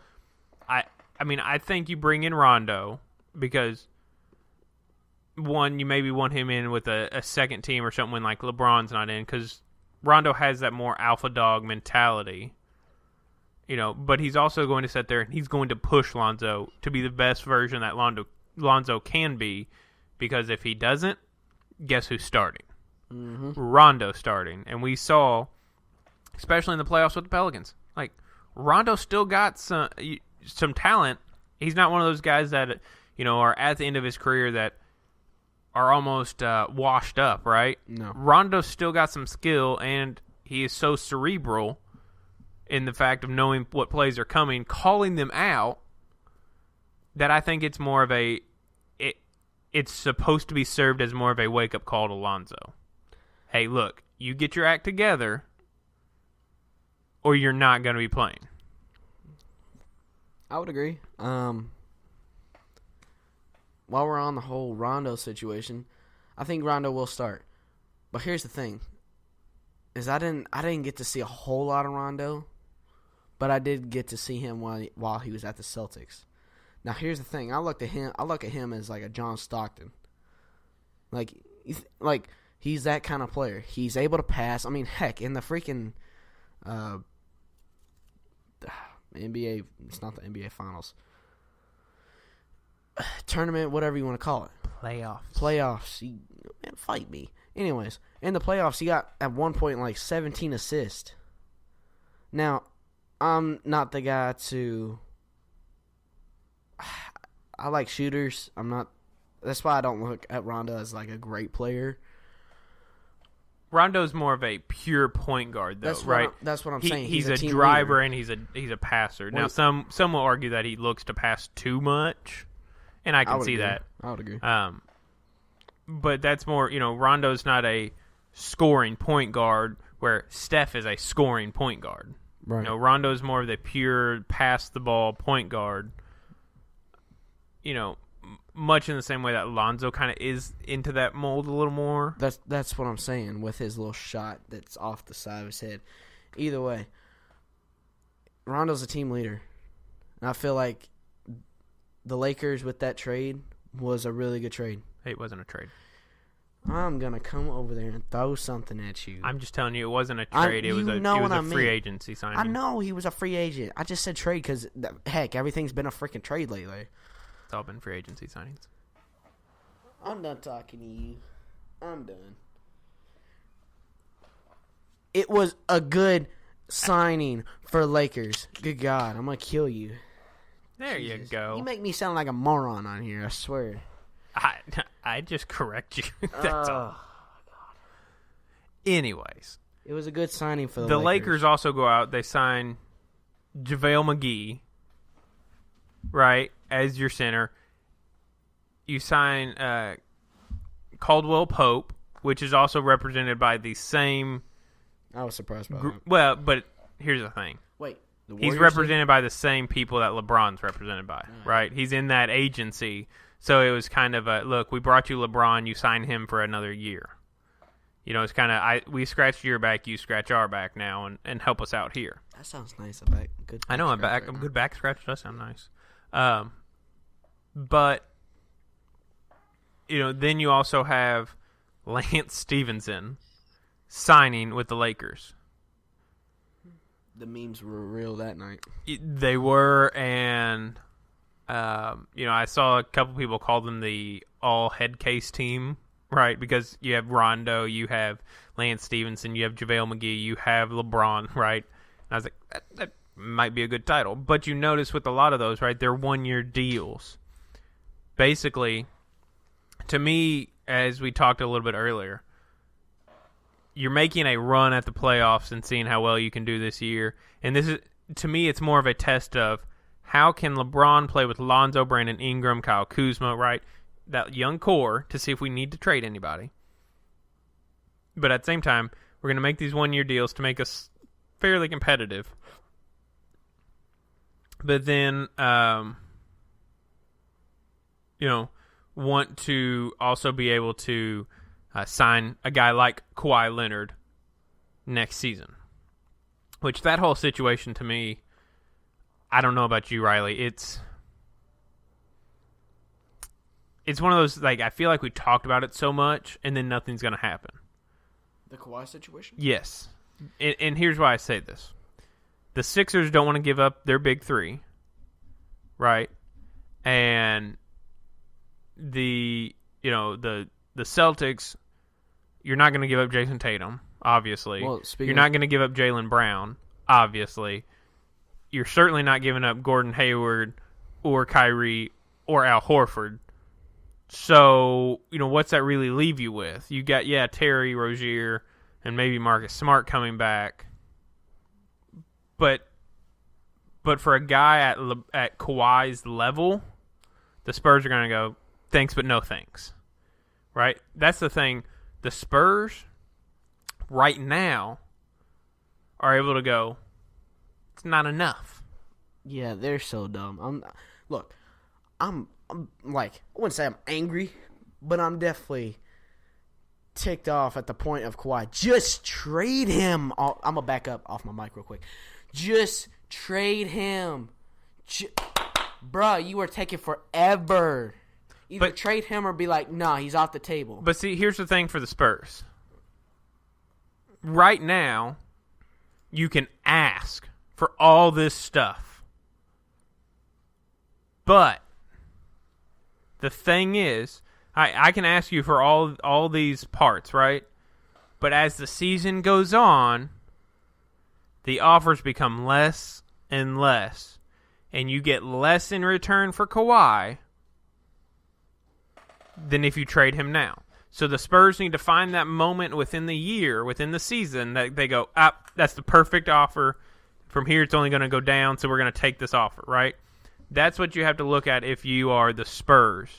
I mean, I think you bring in Rondo because, one, you maybe want him in with a second team or something when, like, LeBron's not in, because Rondo has that more alpha dog mentality, you know, but he's also going to sit there and he's going to push Lonzo to be the best version that Lonzo can be, because if he doesn't, guess who's starting? Mm-hmm. Rondo starting. And we saw, especially in the playoffs with the Pelicans, like, Rondo still got some talent. He's not one of those guys that, you know, are at the end of his career that are almost washed up, right? No. Rondo's still got some skill, and he is so cerebral in the fact of knowing what plays are coming, calling them out, that I think it's more of it's supposed to be served as more of a wake-up call to Lonzo. Hey, look, you get your act together, or you're not going to be playing. I would agree. While we're on the whole Rondo situation, I think Rondo will start. But here's the thing: is I didn't get to see a whole lot of Rondo, but I did get to see him while he was at the Celtics. Now here's the thing: I look at him as like a John Stockton. Like he's that kind of player. He's able to pass. I mean, heck, in the freaking NBA, it's not the NBA Finals. Tournament, whatever you want to call it. Playoffs. Man, fight me. Anyways, in the playoffs, he got, at one point, like 17 assists. Now, I'm not the guy to... I like shooters. I'm not... That's why I don't look at Rondo as, like, a great player. Rondo's more of a pure point guard, though, right? That's what I'm saying. He's a team driver leader. and he's a passer. Now, some will argue that he looks to pass too much, and I can see that. I would agree. But that's more, Rondo's not a scoring point guard where Steph is a scoring point guard. Right. Rondo's more of the pure pass the ball point guard. Much in the same way that Lonzo kind of is into that mold a little more. That's what I'm saying with his little shot that's off the side of his head. Either way, Rondo's a team leader. And I feel like the Lakers with that trade was a really good trade. It wasn't a trade. I'm going to come over there and throw something at you. I'm just telling you, it wasn't a trade. It was a free agency signing. I know he was a free agent. I just said trade because, heck, everything's been a freaking trade lately. It's all been free agency signings. I'm done talking to you. I'm done. It was a good signing for Lakers. Good God, I'm going to kill you. There Jesus. You go. You make me sound like a moron on here, I swear. I just correct you. That's all. God. Anyways. It was a good signing for the Lakers also go out. They sign JaVale McGee, right, as your center. You sign Caldwell Pope, which is also represented by the same. I was surprised by that. Well, but here's the thing. Wait, he's represented by the same people that LeBron's represented by, right? He's in that agency, so it was kind of a look. We brought you LeBron. You sign him for another year. It's kind of we scratched your back, you scratch our back now, and help us out here. That sounds nice. Good. I know a good back scratch does sound nice. But then you also have Lance Stevenson signing with the Lakers. The memes were real that night. They were, and I saw a couple people call them the all head case team, right? Because you have Rondo, you have Lance Stevenson, you have JaVale McGee, you have LeBron, right? And I was like, that might be a good title. But you notice with a lot of those, right, they're one-year deals. Basically, to me, as we talked a little bit earlier, you're making a run at the playoffs and seeing how well you can do this year. And this is, to me, it's more of a test of how can LeBron play with Lonzo, Brandon Ingram, Kyle Kuzma, right? That young core to see if we need to trade anybody. But at the same time, we're going to make these one-year deals to make us fairly competitive. But then, want to also be able to sign a guy like Kawhi Leonard next season. Which that whole situation to me, I don't know about you, Rylee. It's one of those, like, I feel like we talked about it so much and then nothing's going to happen. The Kawhi situation? Yes. And here's why I say this. The Sixers don't want to give up their big three, right? And the Celtics, you're not going to give up Jason Tatum, obviously. Well, you're not going to give up Jaylen Brown, obviously. You're certainly not giving up Gordon Hayward or Kyrie or Al Horford. So, what's that really leave you with? You got, Terry Rozier and maybe Marcus Smart coming back. But for a guy at Kawhi's level, the Spurs are going to go, thanks but no thanks. Right? That's the thing. The Spurs, right now, are able to go, it's not enough. Yeah, they're so dumb. I'm like, I wouldn't say I'm angry, but I'm definitely ticked off at the point of Kawhi. Just trade him. I'm going to back up off my mic real quick. Just trade him. Bruh, you are taking forever. Either trade him or be like, nah, he's off the table. But see, here's the thing for the Spurs. Right now, you can ask for all this stuff. But the thing is, I can ask you for all these parts, right? But as the season goes on, the offers become less and less, and you get less in return for Kawhi than if you trade him now. So the Spurs need to find that moment within the year, within the season, that they go, that's the perfect offer. From here, it's only going to go down, so we're going to take this offer, right? That's what you have to look at if you are the Spurs.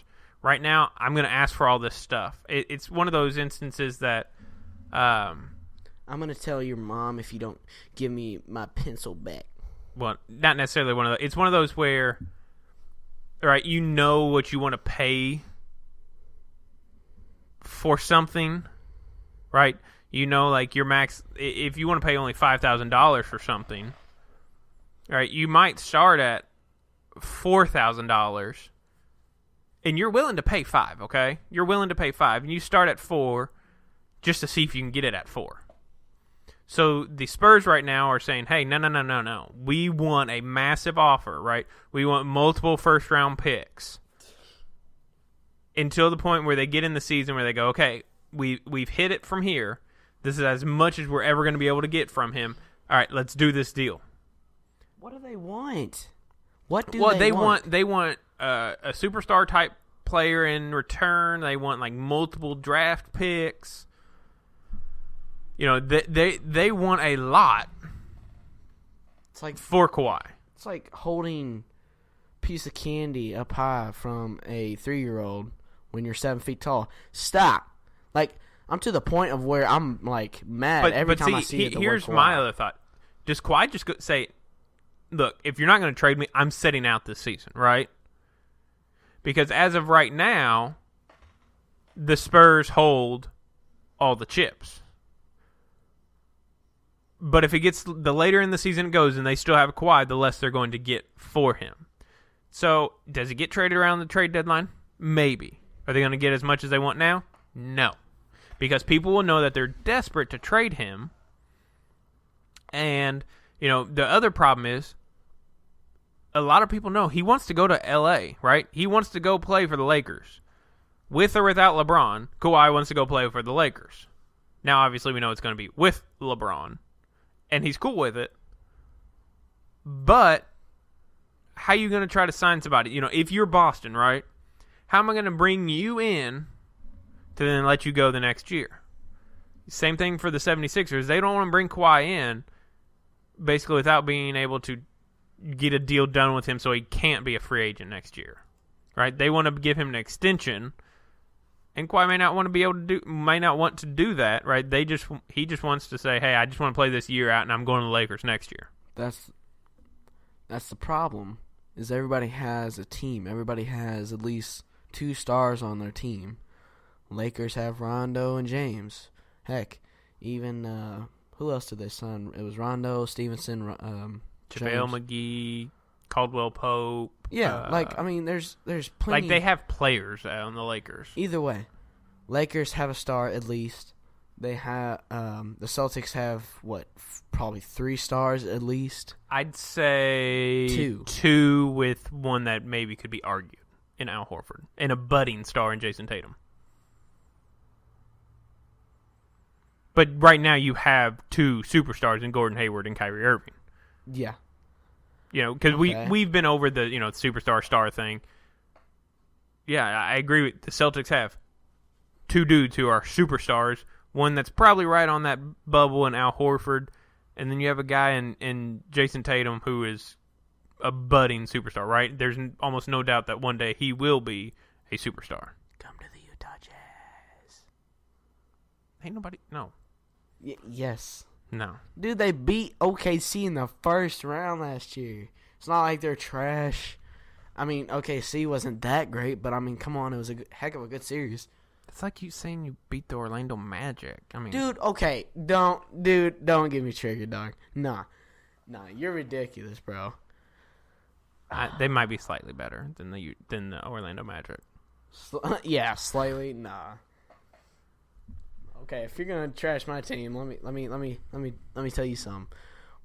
Right now, I'm going to ask for all this stuff. It's one of those instances that... I'm going to tell your mom if you don't give me my pencil back. Well, not necessarily one of those. It's one of those where, right, you know what you want to pay for something, right? You know, like your max, if you want to pay only $5,000 for something, right, you might start at $4,000, and you're willing to pay $5,000, okay? You're willing to pay $5,000, and you start at $4,000 just to see if you can get it at $4,000. So the Spurs right now are saying, hey, no. We want a massive offer, right? We want multiple first-round picks until the point where they get in the season where they go, okay, we've hit it from here. This is as much as we're ever going to be able to get from him. All right, let's do this deal. What do they want? What do they want? They want a superstar-type player in return. They want, like, multiple draft picks. You know, they want a lot. It's like for Kawhi. It's like holding a piece of candy up high from a 3-year-old when you're 7 feet tall. Stop. Like, I'm to the point of where I'm like mad every time I see it. Here's my other thought: does Kawhi just say, "Look, if you're not going to trade me, I'm sitting out this season," right? Because as of right now, the Spurs hold all the chips. But if it gets the later in the season it goes and they still have Kawhi, the less they're going to get for him. So, does he get traded around the trade deadline? Maybe. Are they going to get as much as they want now? No. Because people will know that they're desperate to trade him. And, you know, the other problem is a lot of people know he wants to go to L.A., right? He wants to go play for the Lakers. With or without LeBron, Kawhi wants to go play for the Lakers. Now, obviously, we know it's going to be with LeBron. And he's cool with it. But how are you going to try to sign somebody? You know, if you're Boston, right? How am I going to bring you in to then let you go the next year? Same thing for the 76ers. They don't want to bring Kawhi in basically without being able to get a deal done with him so he can't be a free agent next year. Right? They want to give him an extension. And Kawhi may not want to do that, right? He just wants to say, "Hey, I just want to play this year out, and I'm going to the Lakers next year." That's the problem. Is everybody has a team. Everybody has at least 2 stars on their team. Lakers have Rondo and James. Heck, even who else did they sign? It was Rondo, Stevenson, JaVale McGee, Caldwell Pope. Yeah, there's plenty. Like, they have players on the Lakers. Either way, Lakers have a star at least. They have the Celtics have probably 3 stars at least. I'd say 2 with one that maybe could be argued in Al Horford and a budding star in Jason Tatum. But right now you have 2 superstars in Gordon Hayward and Kyrie Irving. Yeah. You know, because we've been over the superstar star thing. Yeah, I agree with the Celtics have 2 dudes who are superstars. One that's probably right on that bubble in Al Horford, and then you have a guy in Jason Tatum who is a budding superstar. Right? There's almost no doubt that one day he will be a superstar. Come to the Utah Jazz. Ain't nobody. No. Yes. No. Dude, they beat OKC in the first round last year. It's not like they're trash. I mean, OKC wasn't that great, but I mean, come on, it was a heck of a good series. It's like you saying you beat the Orlando Magic. I mean, dude, okay, don't get me triggered, dog. Nah, you're ridiculous, bro. They might be slightly better than the Orlando Magic. Yeah, slightly. Nah. Okay, if you're gonna trash my team, let me tell you something.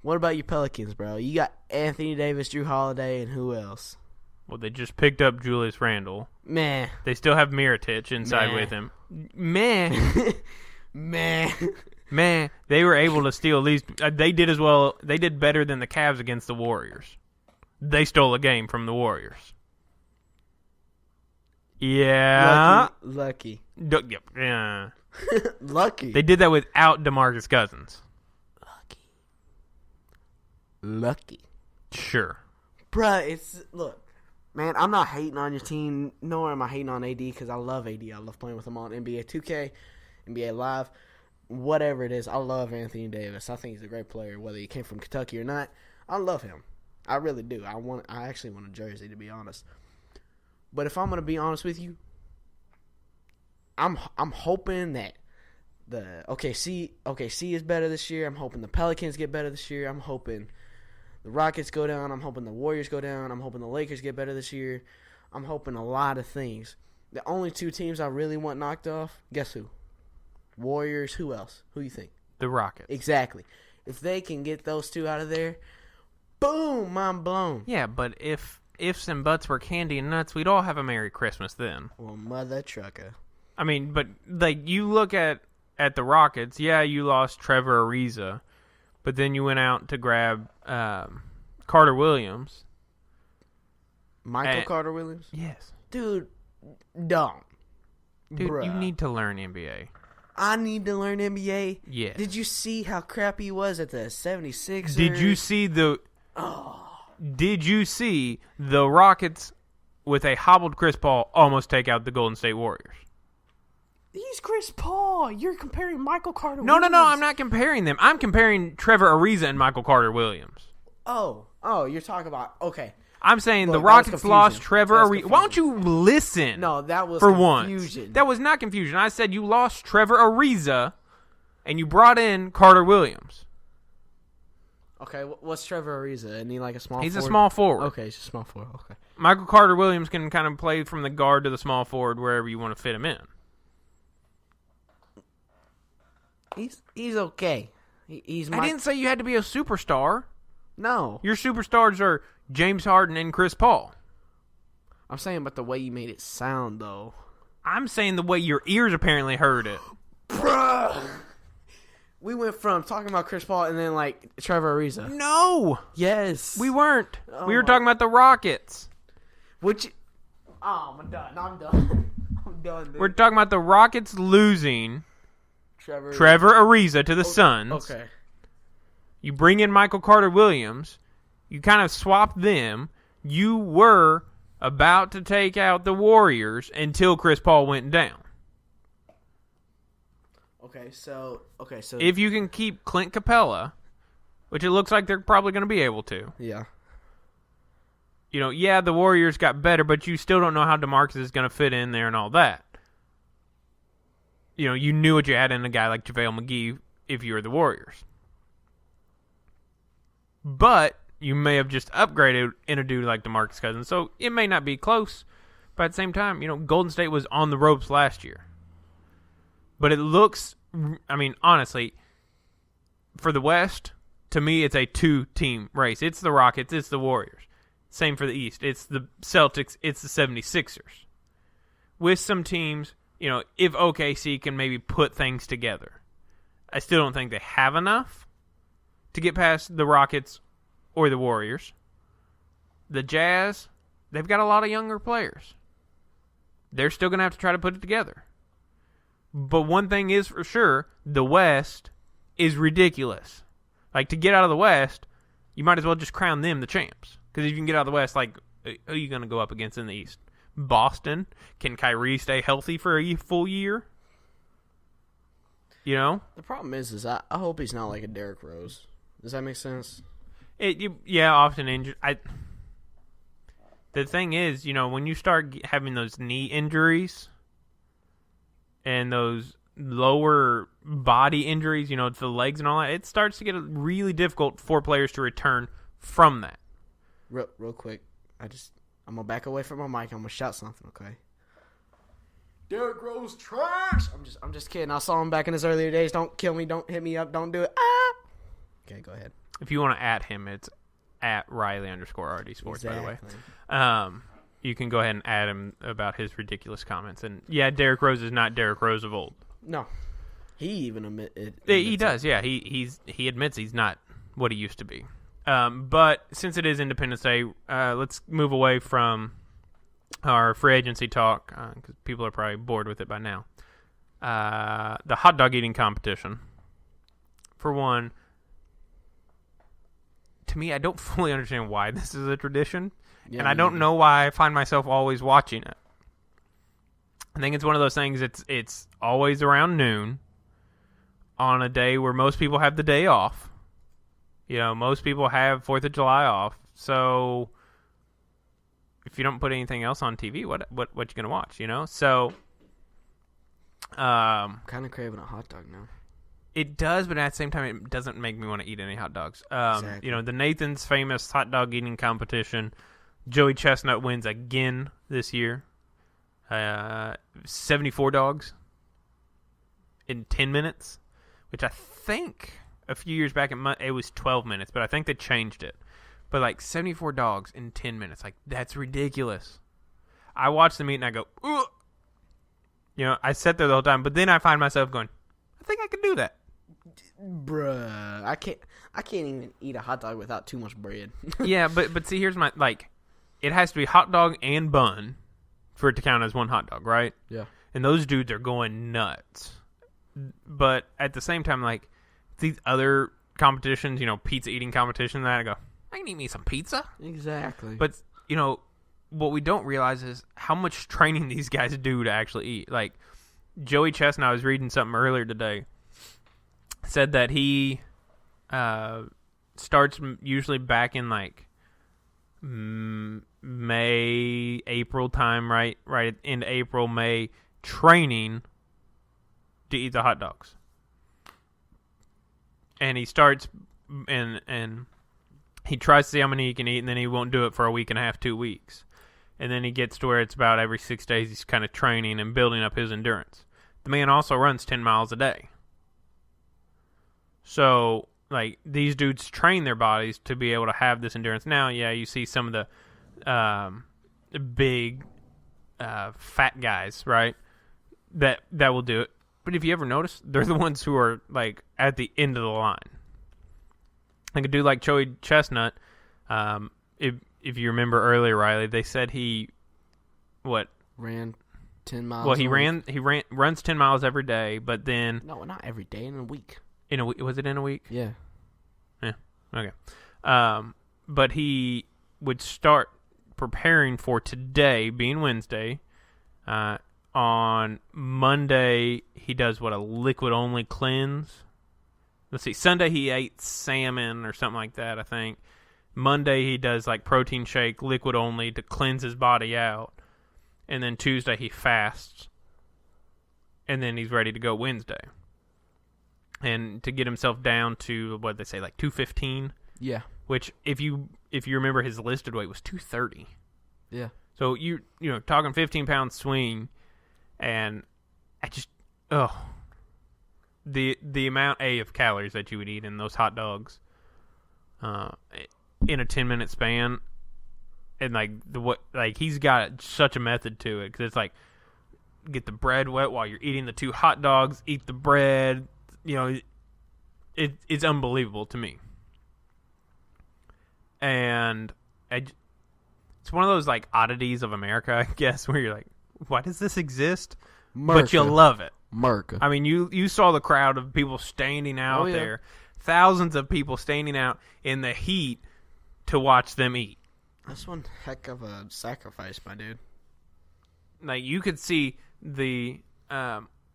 What about your Pelicans, bro? You got Anthony Davis, Drew Holiday, and who else? Well, they just picked up Julius Randle. Meh. They still have Mirotic inside with him. Meh. Meh. They were able to steal at least. They did as well. They did better than the Cavs against the Warriors. They stole a game from the Warriors. Yeah. Lucky. Yeah. Lucky. They did that without DeMarcus Cousins. Lucky. Sure. Bruh, look, man, I'm not hating on your team, nor am I hating on AD, because I love AD. I love playing with him on NBA 2K, NBA Live, whatever it is. I love Anthony Davis. I think he's a great player, whether he came from Kentucky or not. I love him. I really do. I actually want a jersey, to be honest. But if I'm going to be honest with you, I'm hoping that the OKC is better this year. I'm hoping the Pelicans get better this year. I'm hoping the Rockets go down. I'm hoping the Warriors go down. I'm hoping the Lakers get better this year. I'm hoping a lot of things. The only two teams I really want knocked off, guess who? Warriors. Who else? Who you think? The Rockets. Exactly. If they can get those two out of there, boom, mind blown. Yeah, but if ifs and buts were candy and nuts, we'd all have a Merry Christmas then. Well, mother trucker. I mean, but like you look at the Rockets, yeah, you lost Trevor Ariza, but then you went out to grab Carter Williams. Michael Carter Williams? Yes. Dude, don't. Dude, Bruh. you need to learn NBA. I need to learn NBA? Yes. Did you see how crappy he was at the 76ers? Did you see Did you see the Rockets with a hobbled Chris Paul almost take out the Golden State Warriors? He's Chris Paul. You're comparing Michael Carter No, Williams. no, I'm not comparing them. I'm comparing Trevor Ariza and Michael Carter Williams. Oh, you're talking about, okay. I'm saying Look, the that was Rockets confusion. lost Trevor That was Ariza. Why don't you listen? No, that was for confusion. once. That was not confusion. I said you lost Trevor Ariza and you brought in Carter Williams. Okay, what's Trevor Ariza? Isn't he like a small He's forward? a small forward. Okay, he's a small forward. Okay. Michael Carter Williams can kind of play from the guard to the small forward wherever you want to fit him in. He's okay. I didn't say you had to be a superstar. No. Your superstars are James Harden and Chris Paul. I'm saying, but the way you made it sound, though. I'm saying the way your ears apparently heard it. Bruh! We went from talking about Chris Paul and then, like, Trevor Ariza. No! Yes. We weren't. Oh We were talking about the Rockets. Which... Oh, I'm done. I'm done. I'm done, dude. We're talking about the Rockets losing Trevor Ariza to the Suns. Okay. You bring in Michael Carter Williams. You kind of swap them. You were about to take out the Warriors until Chris Paul went down. Okay, so If you can keep Clint Capella, which it looks like they're probably going to be able to. yeah. You know, yeah, the Warriors got better, but you still don't know how DeMarcus is going to fit in there and all that. You know, you knew what you had in a guy like JaVale McGee if you were the Warriors. But you may have just upgraded in a dude like DeMarcus Cousins, so it may not be close. But at the same time, you know, Golden State was on the ropes last year. But it looks, I mean, honestly, for the West, to me, it's a two-team race. It's the Rockets, it's the Warriors. Same for the East. It's the Celtics, it's the 76ers. With some teams, you know, if OKC can maybe put things together. I still don't think they have enough to get past the Rockets or the Warriors. The Jazz, they've got a lot of younger players. They're still going to have to try to put it together. But one thing is for sure, the West is ridiculous. Like, to get out of the West, you might as well just crown them the champs. Because if you can get out of the West, like, who are you going to go up against in the East? Boston? Can Kyrie stay healthy for a full year? You know? The problem is I hope he's not like a Derrick Rose. Does that make sense? Yeah, often injured. The thing is, you know, when you start having those knee injuries and those lower body injuries, you know, to the legs and all that, it starts to get really difficult for players to return from that. Real quick, I'm gonna back away from my mic. I'm gonna shout something, okay? Derrick Rose trash. I'm just kidding. I saw him back in his earlier days. Don't kill me. Don't hit me up. Don't do it. Ah. Okay, go ahead. If you want to at him, it's at Rylee_R&D Sports, exactly. by the way. You can go ahead and add him about his ridiculous comments. And yeah, Derrick Rose is not Derrick Rose of old. No, he even admits He does. Yeah, he admits he's not what he used to be. But since it is Independence Day, let's move away from our free agency talk because people are probably bored with it by now. the hot dog eating competition. For one, to me, I don't fully understand why this is a tradition, and I don't know why I find myself always watching it. I think it's one of those things. It's always around noon on a day where most people have the day off. Most people have 4th of July off. So if you don't put anything else on TV, what you gonna watch? So I'm kind of craving a hot dog now. It does, but at the same time, it doesn't make me want to eat any hot dogs. Exactly. The Nathen's famous hot dog eating competition. Joey Chestnut wins again this year. 74 dogs in 10 minutes, which I think a few years back it was 12 minutes, but I think they changed it. But 74 dogs in 10 minutes, that's ridiculous. I watch them eat and I go, ugh. I sat there the whole time, but then I find myself going, I think I can do that. Bruh, I can't even eat a hot dog without too much bread. Yeah, but see, here's my, it has to be hot dog and bun for it to count as one hot dog, right? Yeah. And those dudes are going nuts. But at the same time, these other competitions, pizza eating competition, that I go, I can eat me some pizza. Exactly. But, what we don't realize is how much training these guys do to actually eat. Joey Chestnut, I was reading something earlier today, said that he starts usually back in May, April time, right into April, May, training to eat the hot dogs. And he starts and he tries to see how many he can eat, and then he won't do it for a week and a half, 2 weeks. And then he gets to where it's about every 6 days he's kind of training and building up his endurance. The man also runs 10 miles a day. So, these dudes train their bodies to be able to have this endurance. Now, yeah, you see some of the big fat guys, right, that will do it. But if you ever notice, they're the ones who are, at the end of the line. A dude like Joey Chestnut, if you remember earlier, Rylee, they said he, ran 10 miles. Well, he runs 10 miles every day, but then no, not every day, in a week. In a week, was it in a week? Yeah. Yeah. Okay. But he would start preparing for today, being Wednesday. On Monday, he does a liquid only cleanse. Let's see. Sunday he ate salmon or something like that, I think. Monday he does protein shake, liquid only, to cleanse his body out. And then Tuesday he fasts. And then he's ready to go Wednesday. And to get himself down to, what they say, 215? Yeah. Which, if you remember, his listed weight was 230. Yeah. So, talking 15-pound swing, and I just, the amount, of calories that you would eat in those hot dogs in a 10-minute span, and, he's got such a method to it, because it's, get the bread wet while you're eating the 2 hot dogs, eat the bread, it's unbelievable to me. And it's one of those oddities of America, I guess, where you're why does this exist? But you love it. America. I mean, you saw the crowd of people standing out there, thousands of people standing out in the heat to watch them eat. That's one heck of a sacrifice, my dude. You could see the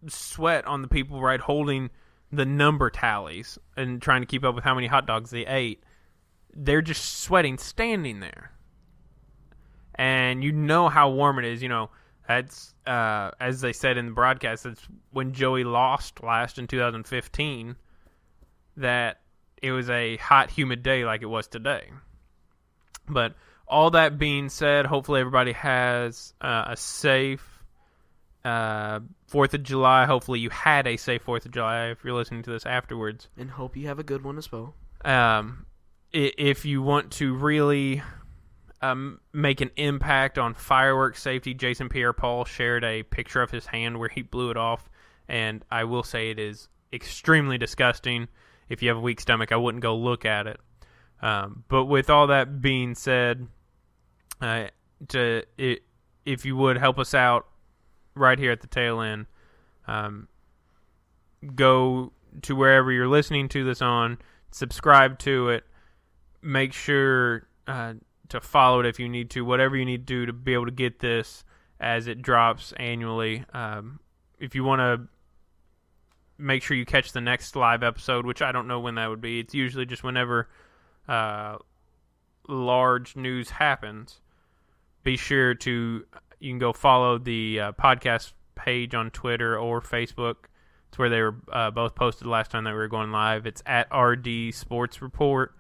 sweat on the people, right, holding the number tallies and trying to keep up with how many hot dogs they ate. They're just sweating standing there. And how warm it is. That's, as they said in the broadcast, it's when Joey lost last in 2015, that it was a hot, humid day like it was today. But all that being said, hopefully everybody has a safe 4th of July. Hopefully you had a safe 4th of July if you're listening to this afterwards. And hope you have a good one as well. If you want to really make an impact on fireworks safety, Jason Pierre-Paul shared a picture of his hand where he blew it off, and I will say it is extremely disgusting. If you have a weak stomach, I wouldn't go look at it. But with all that being said, if you would help us out right here at the tail end, go to wherever you're listening to this on, subscribe to it, make sure to follow it if you need to, whatever you need to do to be able to get this as it drops annually. If you want to make sure you catch the next live episode, which I don't know when that would be. It's usually just whenever large news happens. Be sure you can go follow the podcast page on Twitter or Facebook. It's where they were both posted last time that we were going live. It's at R&D Sports Report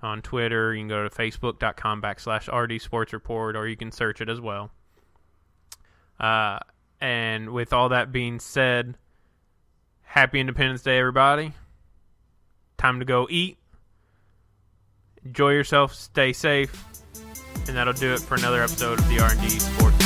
on Twitter. You can go to facebook.com/RD Sports Report, or you can search it as well. And with all that being said, happy Independence Day, everybody. Time to go eat. Enjoy yourself. Stay safe. And that'll do it for another episode of the R&D Sports